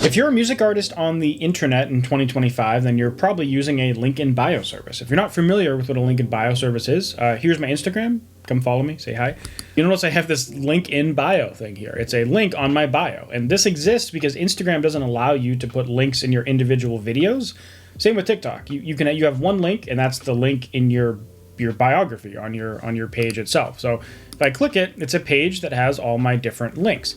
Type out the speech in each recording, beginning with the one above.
If you're a music artist on the internet in 2025, then you're probably using a link in bio service. If you're not familiar with what a link in bio service is, here's my Instagram. Come follow me, say hi. You notice I have this link in bio thing here. It's a link on my bio. And this exists because Instagram doesn't allow you to put links in your individual videos. Same with TikTok. You have one link, and that's the link in your biography on your page itself. So if I click it, it's a page that has all my different links.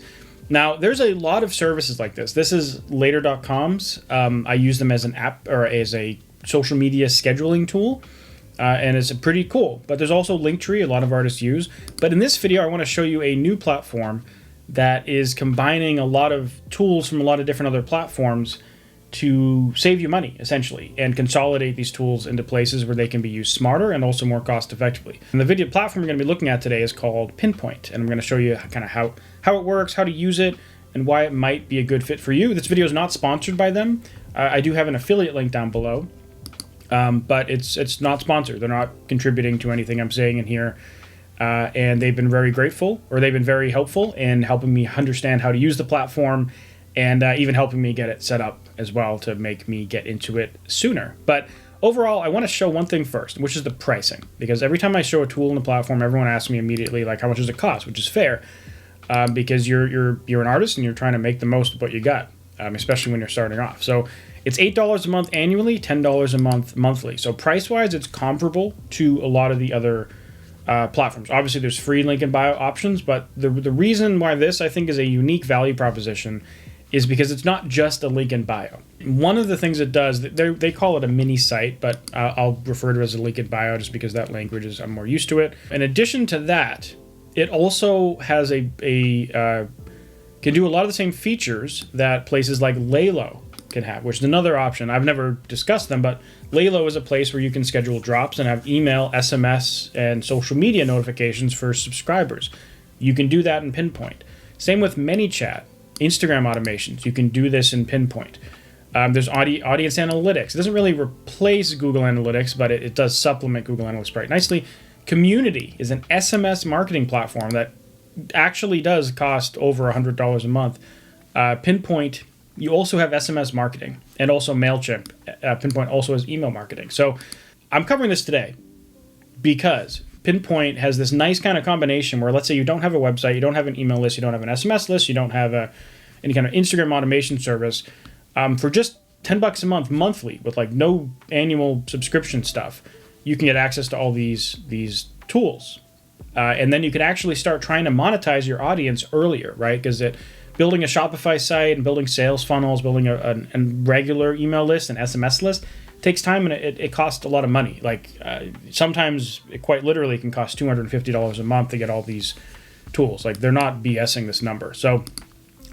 Now, there's a lot of services like this. This is later.com's. I use them as an app or as a social media scheduling tool, and it's pretty cool. But there's also LinkTree, a lot of artists use. But in this video, I want to show you a new platform that is combining a lot of tools from a lot of different other platforms to save you money, essentially, and consolidate these tools into places where they can be used smarter and also more cost effectively. And the video platform we're going to be looking at today is called Pinpoint, and I'm going to show you kind of how it works, how to use it, and why it might be a good fit for you. This video is not sponsored by them. I do have an affiliate link down below, but it's not sponsored. They're not contributing to anything I'm saying in here, and they've been very grateful, or they've been very helpful in helping me understand how to use the platform, and even helping me get it set up as well to make me get into it sooner. But overall, I want to show one thing first, which is the pricing. Because every time I show a tool in the platform, everyone asks me immediately, like, how much does it cost? Which is fair, because you're an artist and you're trying to make the most of what you got, especially when you're starting off. So it's $8 a month annually, $10 a month monthly. So price-wise, it's comparable to a lot of the other platforms. Obviously, there's free link in bio options, but the reason why this, I think, is a unique value proposition is because it's not just a link in bio. One of the things it does, they call it a mini site, but I'll refer to it as a link in bio just because that language is, I'm more used to it. In addition to that, it also has can do a lot of the same features that places like Laylo can have, which is another option. I've never discussed them, but Laylo is a place where you can schedule drops and have email, SMS, and social media notifications for subscribers. You can do that in Pinpoint. Same with ManyChat. Instagram automations, you can do this in Pinpoint. There's audience analytics. It doesn't really replace Google Analytics, but it does supplement Google Analytics quite nicely. Community is an SMS marketing platform that actually does cost over $100 a month. Pinpoint, you also have SMS marketing and also MailChimp. Pinpoint also has email marketing. So I'm covering this today because Pinpoint has this nice kind of combination where, let's say you don't have a website, you don't have an email list, you don't have an SMS list, you don't have any kind of Instagram automation service. For just $10 a month monthly with like no annual subscription stuff, you can get access to all these tools. And then you can actually start trying to monetize your audience earlier, right? Because building a Shopify site and building sales funnels, building a regular email list and SMS list takes time, and it costs a lot of money. Like sometimes it quite literally can cost $250 a month to get all these tools. Like they're not BSing this number. So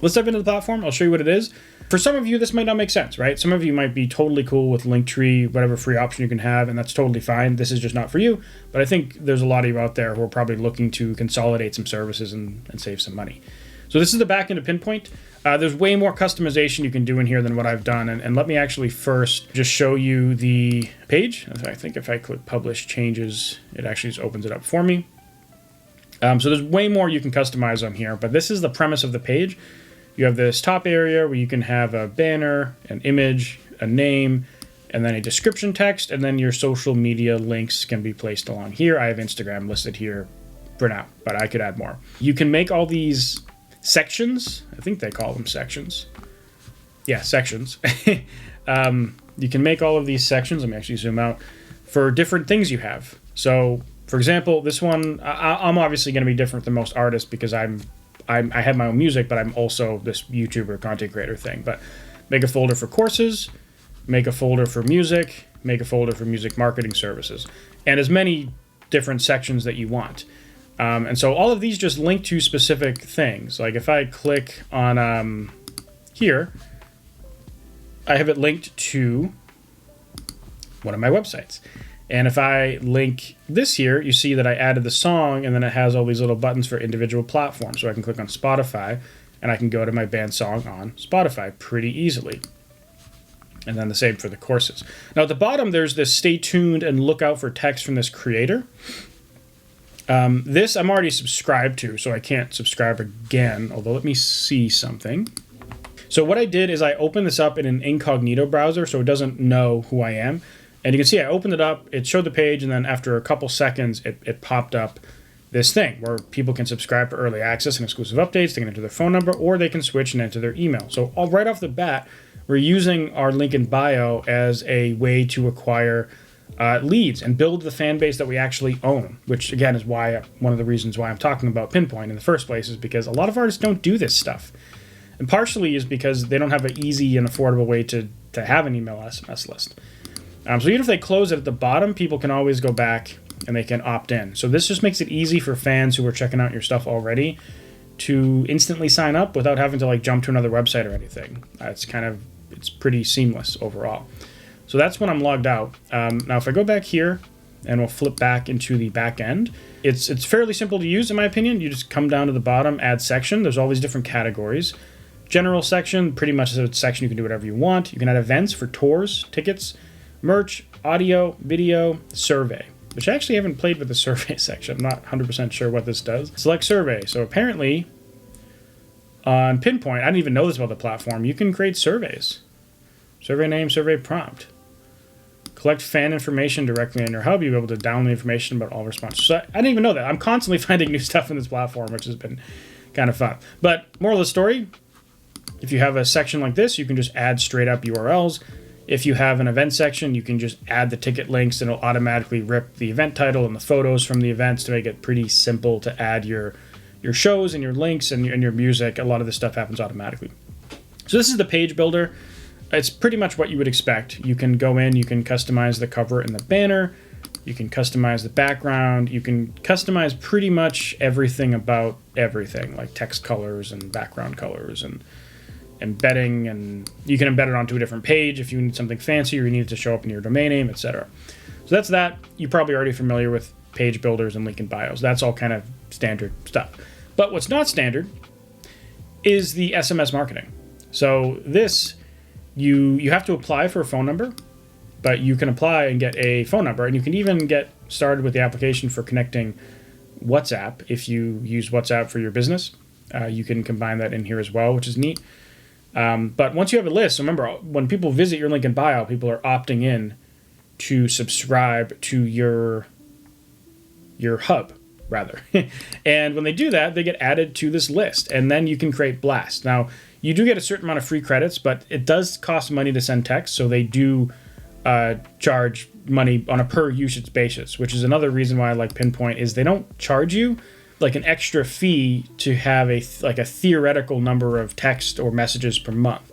let's dive into the platform. I'll show you what it is. For some of you, this might not make sense, right? Some of you might be totally cool with LinkTree, whatever free option you can have, and that's totally fine. This is just not for you. But I think there's a lot of you out there who are probably looking to consolidate some services and save some money. So this is the back end of Pinpoint. There's way more customization you can do in here than what I've done. And let me actually first just show you the page. I think if I click Publish Changes, it actually just opens it up for me. So there's way more you can customize on here, but this is the premise of the page. You have this top area where you can have a banner, an image, a name, and then a description text, and then your social media links can be placed along here. I have Instagram listed here for now, but I could add more. You can make all these sections. I think they call them sections. Yeah, sections. You can make all of these sections. Let me actually zoom out for different things you have. So, for example, this one, I'm obviously going to be different than most artists because I have my own music, but I'm also this YouTuber content creator thing. But make a folder for courses, make a folder for music, make a folder for music marketing services, and as many different sections that you want. And so all of these just link to specific things. Like if I click on here, I have it linked to one of my websites. And if I link this here, you see that I added the song, and then it has all these little buttons for individual platforms. So I can click on Spotify, and I can go to my band song on Spotify pretty easily. And then the same for the courses. Now at the bottom, there's this stay tuned and look out for text from this creator. This I'm already subscribed to, so I can't subscribe again, although let me see something. So what I did is I opened this up in an incognito browser so it doesn't know who I am. And you can see I opened it up, it showed the page, and then after a couple seconds, it popped up this thing where people can subscribe to early access and exclusive updates. They can enter their phone number, or they can switch and enter their email. So right off the bat, we're using our link in bio as a way to acquire leads and build the fan base that we actually own, which again is why one of the reasons why I'm talking about Pinpoint in the first place is because a lot of artists don't do this stuff. And partially is because they don't have an easy and affordable way to have an email SMS list. So even if they close it at the bottom, people can always go back and they can opt in. So this just makes it easy for fans who are checking out your stuff already to instantly sign up without having to like jump to another website or anything. It's pretty seamless overall. So that's when I'm logged out. Now if I go back here and we'll flip back into the back end, it's fairly simple to use in my opinion. You just come down to the bottom, add section. There's all these different categories. General section, pretty much is a section you can do whatever you want. You can add events for tours, tickets, merch, audio, video, survey, which I actually haven't played with the survey section. I'm not 100% sure what this does. Select survey. So apparently on Pinpoint, I didn't even know this about the platform, you can create surveys. Survey name, survey prompt. Collect fan information directly on your hub. You'll be able to download information about all responses. So I didn't even know that. I'm constantly finding new stuff in this platform, which has been kind of fun. But moral of the story, if you have a section like this, you can just add straight up URLs. If you have an event section, you can just add the ticket links and it'll automatically rip the event title and the photos from the events to make it pretty simple to add your shows and your links and your music. A lot of this stuff happens automatically. So this is the page builder. It's pretty much what you would expect. You can go in, you can customize the cover and the banner, you can customize the background, you can customize pretty much everything about everything, like text colors and background colors and embedding, and you can embed it onto a different page if you need something fancy or you need it to show up in your domain name, etc. So that's that. You're probably already familiar with page builders and link in bios. That's all kind of standard stuff. But what's not standard is the SMS marketing. So this, you have to apply for a phone number, but you can apply and get a phone number, and you can even get started with the application for connecting WhatsApp if you use WhatsApp for your business. You can combine that in here as well, which is neat. But once you have a list, remember, when people visit your link in bio, people are opting in to subscribe to your hub, rather. And when they do that, they get added to this list, and then you can create blasts. Now, you do get a certain amount of free credits, but it does cost money to send text, so they do charge money on a per usage basis, which is another reason why I like Pinpoint, is they don't charge you like an extra fee to have a theoretical number of text or messages per month.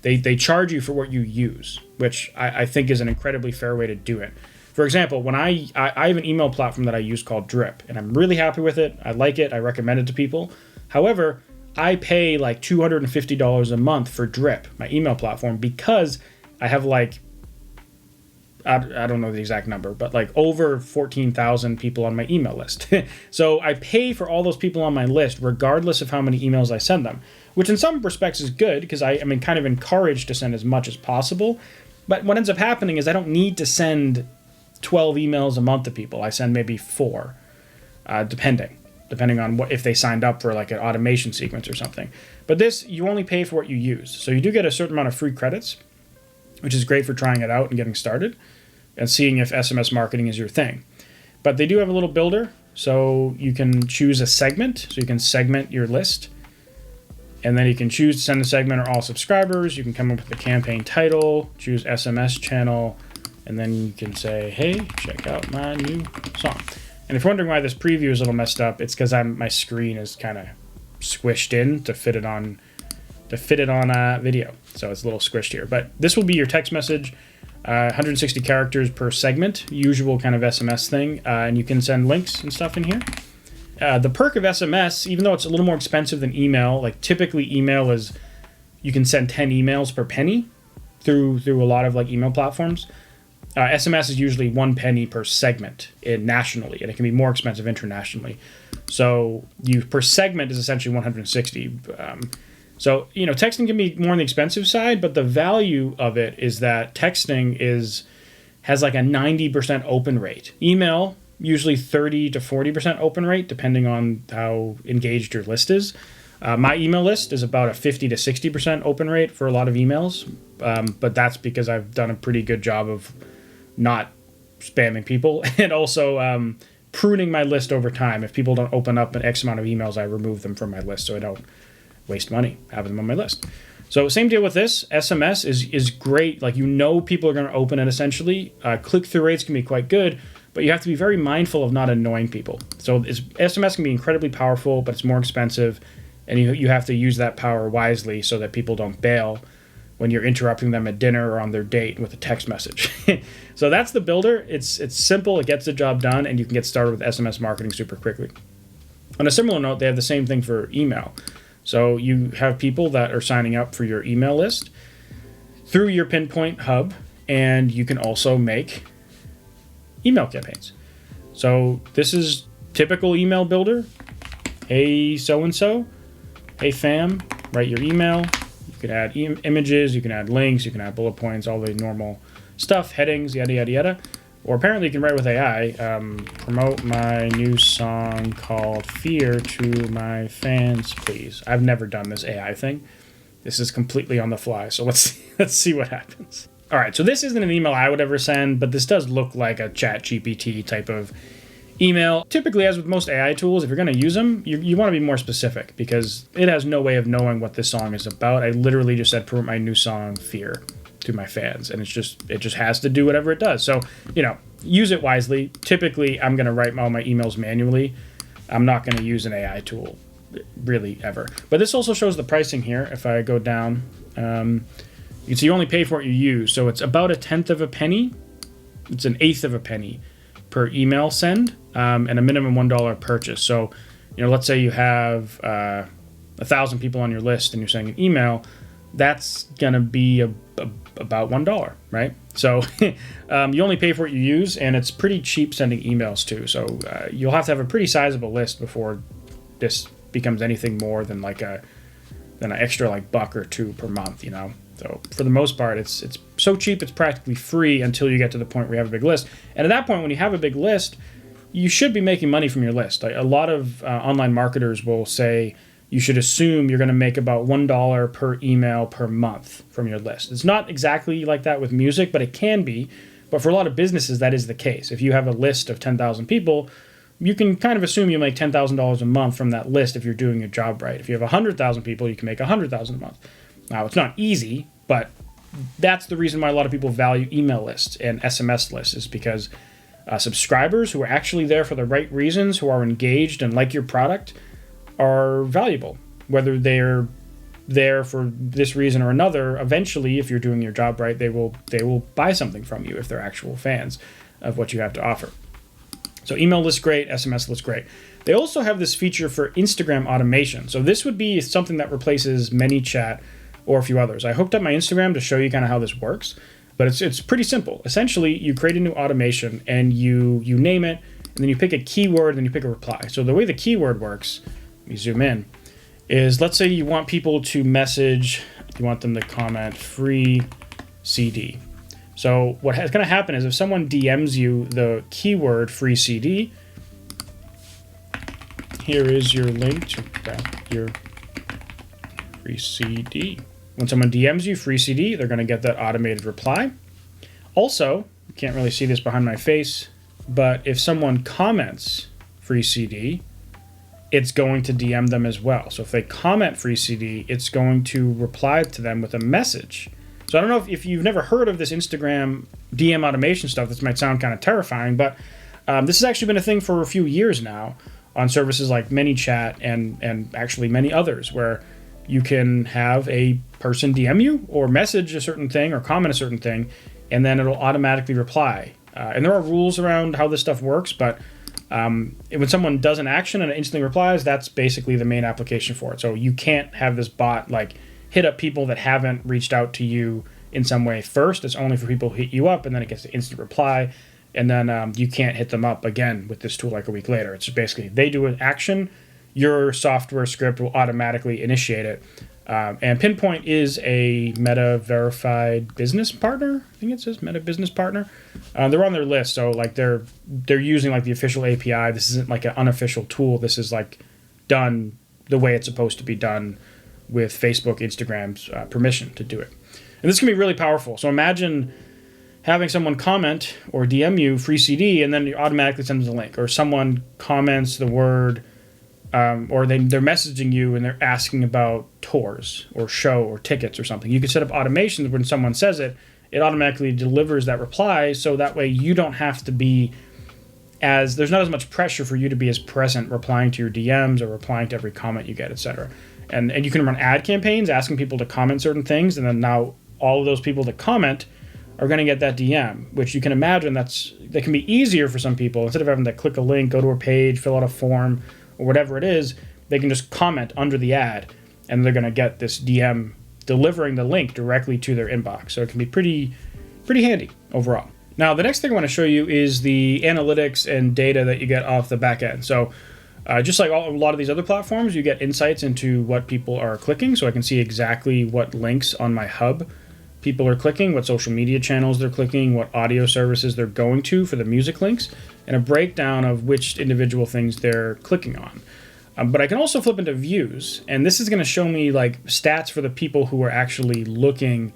They charge you for what you use, which I think is an incredibly fair way to do it. For example, when I have an email platform that I use called Drip, and I'm really happy with it. I like it. I recommend it to people. However, I pay like $250 a month for Drip, my email platform, because I have like, I don't know the exact number, but like over 14,000 people on my email list. So I pay for all those people on my list regardless of how many emails I send them, which in some respects is good because I'm kind of encouraged to send as much as possible. But what ends up happening is I don't need to send 12 emails a month to people. I send maybe 4, depending on if they signed up for like an automation sequence or something. But this, you only pay for what you use. So you do get a certain amount of free credits, which is great for trying it out and getting started and seeing if SMS marketing is your thing. But they do have a little builder, so you can choose a segment. So you can segment your list, and then you can choose to send a segment or all subscribers. You can come up with the campaign title, choose SMS channel, and then you can say, hey, check out my new song. And if you're wondering why this preview is a little messed up, it's because my screen is kind of squished in to fit it on video. So it's a little squished here. But this will be your text message, 160 characters per segment, usual kind of SMS thing. And you can send links and stuff in here. The perk of SMS, even though it's a little more expensive than email, like typically email is, you can send 10 emails per penny through a lot of like email platforms. SMS is usually 1 penny per segment nationally, and it can be more expensive internationally. So per segment is essentially 160. So, texting can be more on the expensive side, but the value of it is that texting has like a 90% open rate. Email, usually 30 to 40% open rate, depending on how engaged your list is. My email list is about a 50 to 60% open rate for a lot of emails, but that's because I've done a pretty good job of not spamming people and also pruning my list over time. If people don't open up an X amount of emails, I remove them from my list so I don't waste money having them on my list. So same deal with this. SMS is great. Like, people are going to open it essentially. Click-through rates can be quite good, but you have to be very mindful of not annoying people. So SMS can be incredibly powerful, but it's more expensive, and you have to use that power wisely so that people don't bail when you're interrupting them at dinner or on their date with a text message. So that's the builder. It's simple, it gets the job done, and you can get started with SMS marketing super quickly. On a similar note, they have the same thing for email. So you have people that are signing up for your email list through your Pinpoint hub, and you can also make email campaigns. So this is typical email builder. Hey, so-and-so. Hey, fam, write your email. You can add images, you can add links, you can add bullet points, all the normal stuff, headings, yada, yada, yada. Or apparently you can write with AI, promote my new song called Fear to my fans, please. I've never done this AI thing. This is completely on the fly, so let's see what happens. All right, so this isn't an email I would ever send, but this does look like a ChatGPT type of email. Typically, as with most AI tools, if you're going to use them, you want to be more specific because it has no way of knowing what this song is about. I literally just said, promote my new song, Fear, to my fans, and it just has to do whatever it does. So, use it wisely. Typically, I'm going to write all my emails manually. I'm not going to use an AI tool, really, ever. But this also shows the pricing here. If I go down, you can see you only pay for what you use. So it's about 1/10 of a penny. It's 1/8 of a penny per email send, and a minimum $1 purchase. So, let's say you have 1,000 people on your list and you're sending an email, that's going to be about $1, right? So you only pay for what you use, and it's pretty cheap sending emails too. So you'll have to have a pretty sizable list before this becomes anything more than an extra $1 or $2 per month, So for the most part, it's so cheap, it's practically free until you get to the point where you have a big list. And at that point, when you have a big list, you should be making money from your list. A lot of online marketers will say you should assume you're going to make about $1 per email per month from your list. It's not exactly like that with music, but it can be. But for a lot of businesses, that is the case. If you have a list of 10,000 people, you can kind of assume you make $10,000 a month from that list if you're doing your job right. If you have 100,000 people, you can make $100,000 a month. Now, it's not easy, but that's the reason why a lot of people value email lists and SMS lists, is because subscribers who are actually there for the right reasons, who are engaged and like your product, are valuable. Whether they're there for this reason or another, eventually, if you're doing your job right, they will buy something from you if they're actual fans of what you have to offer. So email lists great, SMS lists great. They also have this feature for Instagram automation. So this would be something that replaces ManyChat or a few others. I hooked up my Instagram to show you kind of how this works, but it's pretty simple. Essentially, you create a new automation and you name it, and then you pick a keyword and you pick a reply. So the way the keyword works, let me zoom in, is let's say you want people to message, you want them to comment free CD. So what's going to happen is if someone DMs you the keyword free CD, here is your link to your free CD. When someone DMs you free CD, they're going to get that automated reply. Also, you can't really see this behind my face, but if someone comments free CD, it's going to DM them as well. So if they comment free CD, it's going to reply to them with a message. So I don't know if you've never heard of this Instagram DM automation stuff. This might sound kind of terrifying, but this has actually been a thing for a few years now on services like ManyChat and actually many others, where you can have a person DM you or message a certain thing or comment a certain thing, and then it'll automatically reply. And there are rules around how this stuff works, but when someone does an action and it instantly replies, that's basically the main application for it. So you can't have this bot hit up people that haven't reached out to you in some way first. It's only for people who hit you up, and then it gets the instant reply, and then you can't hit them up again with this tool a week later. It's just basically they do an action, your software script will automatically initiate it. And Pinpoint is a Meta verified business partner. I think it says Meta business partner. They're on their list, so they're using the official API. This isn't an unofficial tool. This is done the way it's supposed to be done with Facebook, Instagram's permission to do it. And this can be really powerful. So imagine having someone comment or DM you free CD, and then you automatically send them the link. Or someone comments the word, or they're messaging you and they're asking about tours or show or tickets or something. You can set up automations when someone says it, it automatically delivers that reply, so that way you don't have to be there's not as much pressure for you to be as present replying to your DMs or replying to every comment you get, etc. And you can run ad campaigns asking people to comment certain things, and then now all of those people that comment are going to get that DM, which you can imagine that can be easier for some people. Instead of having to click a link, go to a page, fill out a form, or whatever it is, they can just comment under the ad, and they're going to get this DM delivering the link directly to their inbox. So it can be pretty handy overall. Now, the next thing I want to show you is the analytics and data that you get off the back end. So just like a lot of these other platforms, you get insights into what people are clicking. So I can see exactly what links on my hub people are clicking, what social media channels they're clicking, what audio services they're going to for the music links, and a breakdown of which individual things they're clicking on. But I can also flip into views, and this is going to show me like stats for the people who are actually looking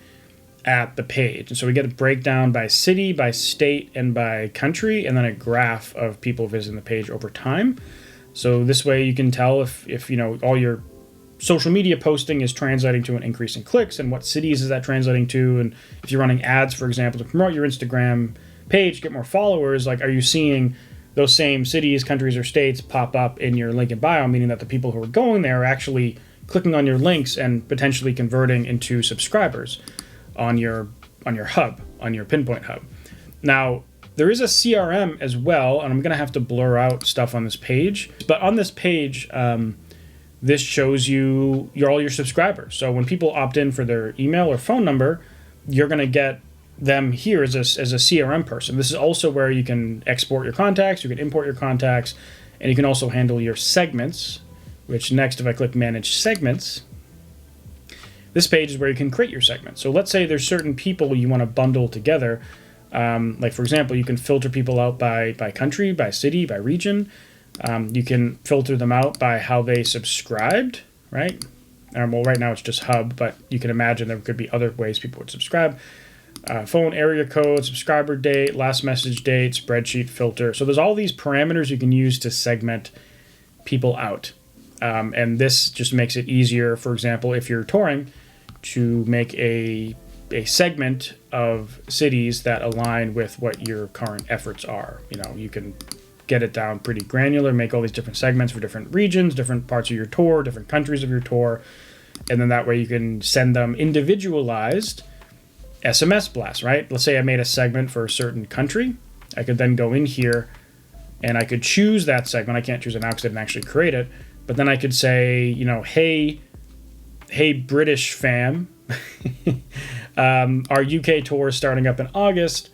at the page. And so we get a breakdown by city, by state, and by country, and then a graph of people visiting the page over time. So this way you can tell if all your social media posting is translating to an increase in clicks, and what cities is that translating to, and if you're running ads, for example, to promote your Instagram page, get more followers, like are you seeing those same cities, countries, or states pop up in your link in bio, meaning that the people who are going there are actually clicking on your links and potentially converting into subscribers on your hub, on your Pinpoint hub. Now, there is a CRM as well, and I'm going to have to blur out stuff on this page. But on this page, this shows you all your subscribers. So when people opt in for their email or phone number, you're going to get them here as a CRM person. This is also where you can export your contacts, you can import your contacts, and you can also handle your segments, which next, if I click Manage Segments, this page is where you can create your segments. So let's say there's certain people you want to bundle together. Like, for example, you can filter people out by country, by city, by region. You can filter them out by how they subscribed, right? Well, right now it's just hub, but you can imagine there could be other ways people would subscribe. Phone, area code, subscriber date, last message date, spreadsheet filter. So there's all these parameters you can use to segment people out. And this just makes it easier, for example, if you're touring, to make a segment of cities that align with what your current efforts are. You can get it down pretty granular, make all these different segments for different regions, different parts of your tour, different countries of your tour, and then that way you can send them individualized SMS blasts, right? Let's say I made a segment for a certain country. I could then go in here and I could choose that segment. I can't choose it now because I didn't actually create it, but then I could say, hey British fam, our UK tour is starting up in August.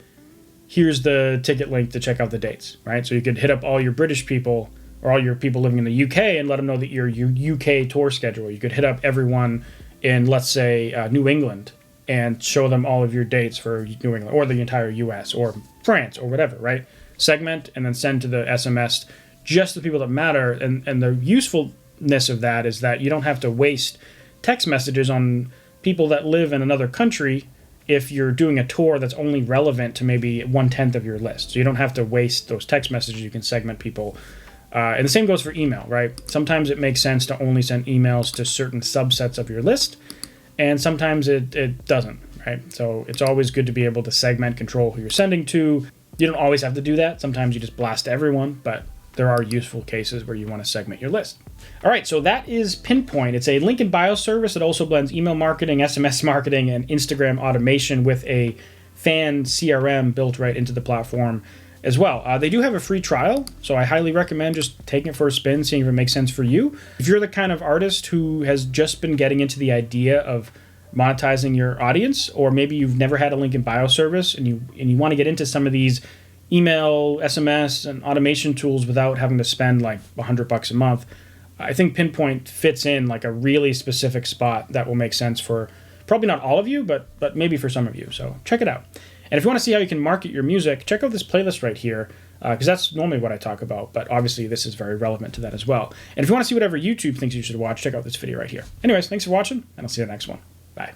Here's the ticket link to check out the dates, right? So you could hit up all your British people or all your people living in the UK and let them know that your UK tour schedule. You could hit up everyone in, let's say, New England and show them all of your dates for New England or the entire US or France or whatever, right? Segment and then send to the SMS just the people that matter. And the usefulness of that is that you don't have to waste text messages on people that live in another country if you're doing a tour that's only relevant to maybe 1/10 of your list. So you don't have to waste those text messages. You can segment people. And the same goes for email, right? Sometimes it makes sense to only send emails to certain subsets of your list, and sometimes it doesn't, right? So it's always good to be able to segment, control who you're sending to. You don't always have to do that. Sometimes you just blast everyone, but there are useful cases where you want to segment your list. All right, so that is Pinpoint. It's a link in bio service that also blends email marketing, SMS marketing, and Instagram automation with a fan CRM built right into the platform as well. They do have a free trial, so I highly recommend just taking it for a spin, seeing if it makes sense for you. If you're the kind of artist who has just been getting into the idea of monetizing your audience, or maybe you've never had a link in bio service and you want to get into some of these email, SMS, and automation tools without having to spend like $100 a month, I think Pinpoint fits in like a really specific spot that will make sense for probably not all of you, but maybe for some of you. So check it out. And if you want to see how you can market your music, check out this playlist right here. because that's normally what I talk about, but obviously this is very relevant to that as well. And if you want to see whatever YouTube thinks you should watch, check out this video right here. Anyways, thanks for watching, and I'll see you in the next one. Bye.